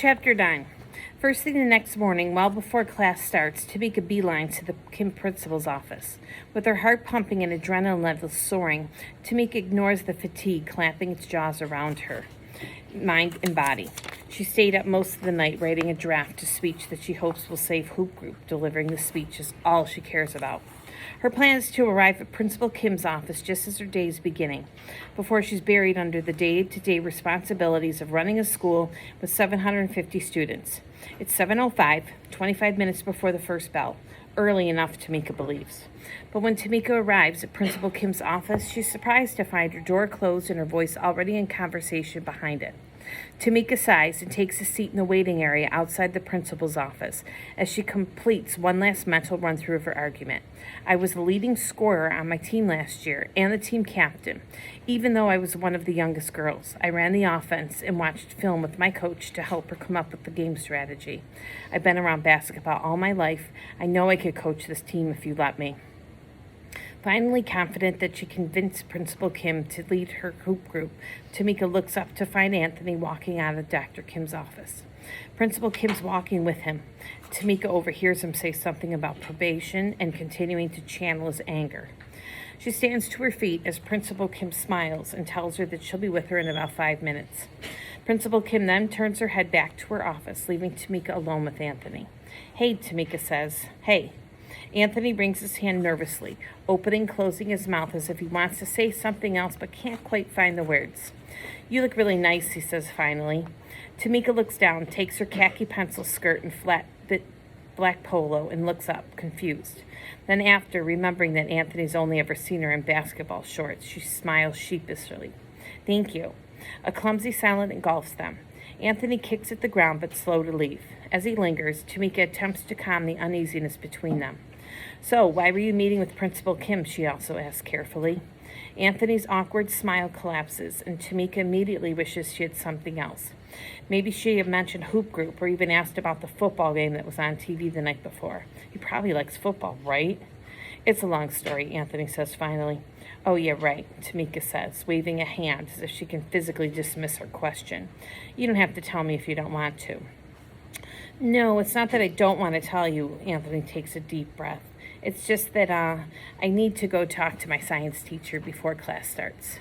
Chapter 9. First thing the next morning, well before class starts, Tamika beelines to the Kim principal's office. With her heart pumping and adrenaline levels soaring, Tamika ignores the fatigue clamping its jaws around her mind and body. She stayed up most of the night writing a draft to speech that she hopes will save Hoop Group. Delivering the speech is all she cares about. Her plan is to arrive at Principal Kim's office just as her day is beginning, before she's buried under the day-to-day responsibilities of running a school with 750 students. It's 7:05, 25 minutes before the first bell. Early enough, Tamika believes. But when Tamika arrives at Principal Kim's office, she's surprised to find her door closed and her voice already in conversation behind it. Tamika sighs and takes a seat in the waiting area outside the principal's office as she completes one last mental run-through of her argument. I was the leading scorer on my team last year and the team captain. Even though I was one of the youngest girls, I ran the offense and watched film with my coach to help her come up with the game strategy. I've been around basketball all my life. I know I could coach this team if you let me. Finally confident that she convinced Principal Kim to lead her hoop group, Tamika looks up to find Anthony walking out of Dr. Kim's office. Principal Kim's walking with him. Tamika overhears him say something about probation and continuing to channel his anger. She stands to her feet as Principal Kim smiles and tells her that she'll be with her in about 5 minutes. Principal Kim then turns her head back to her office, leaving Tamika alone with Anthony. "Hey," Tamika says. "Hey." Anthony wrings his hand nervously, opening and closing his mouth as if he wants to say something else but can't quite find the words. "You look really nice," he says finally. Tamika looks down, takes her khaki pencil skirt and flat bit black polo and looks up, confused. Then after, remembering that Anthony's only ever seen her in basketball shorts, she smiles sheepishly. "Thank you." A clumsy silence engulfs them. Anthony kicks at the ground but slow to leave. As he lingers, Tamika attempts to calm the uneasiness between them. "So, why were you meeting with Principal Kim?" she also asks carefully. Anthony's awkward smile collapses, and Tamika immediately wishes she had something else. Maybe she had mentioned Hoop Group or even asked about the football game that was on TV the night before. He probably likes football, right? "It's a long story," Anthony says finally. "Oh, yeah, right," Tamika says, waving a hand as if she can physically dismiss her question. "You don't have to tell me if you don't want to." "No, it's not that I don't want to tell you," Anthony takes a deep breath. "It's just that I need to go talk to my science teacher before class starts."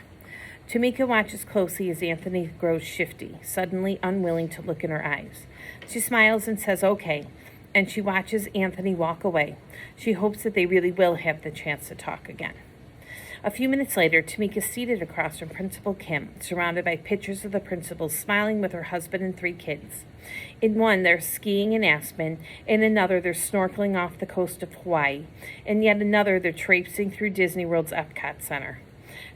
Tamika watches closely as Anthony grows shifty, suddenly unwilling to look in her eyes. She smiles and says, "Okay," and she watches Anthony walk away. She hopes that they really will have the chance to talk again. A few minutes later, Tamika is seated across from Principal Kim, surrounded by pictures of the principal smiling with her husband and 3 kids. In one, they're skiing in Aspen. In another, they're snorkeling off the coast of Hawaii. In yet another, they're traipsing through Disney World's Epcot Center.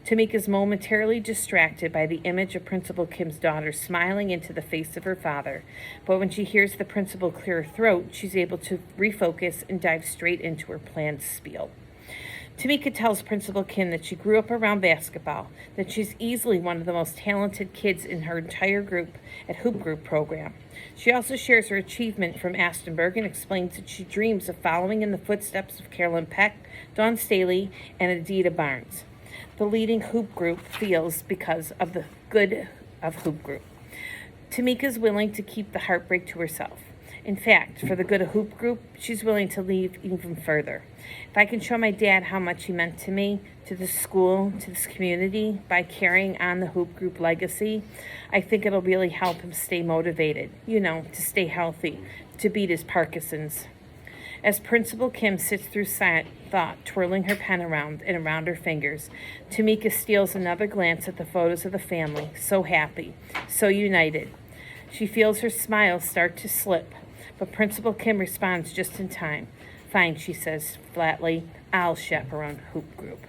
Tamika is momentarily distracted by the image of Principal Kim's daughter smiling into the face of her father, but when she hears the principal clear her throat, she's able to refocus and dive straight into her planned spiel. Tamika tells Principal Kim that she grew up around basketball, that she's easily one of the most talented kids in her entire group at Hoop Group program. She also shares her achievement from Astonburg and explains that she dreams of following in the footsteps of Carolyn Peck, Dawn Staley, and Adita Barnes. The leading Hoop Group feels because of the good of Hoop Group. Tamika's willing to keep the heartbreak to herself. In fact, for the good of Hoop Group, she's willing to leave even further. If I can show my dad how much he meant to me, to this school, to this community, by carrying on the Hoop Group legacy, I think it'll really help him stay motivated, to stay healthy, to beat his Parkinson's. As Principal Kim sits through silent thought, twirling her pen around and around her fingers, Tamika steals another glance at the photos of the family, so happy, so united. She feels her smile start to slip, but Principal Kim responds just in time. "Fine," she says flatly. "I'll chaperone Hoop Group."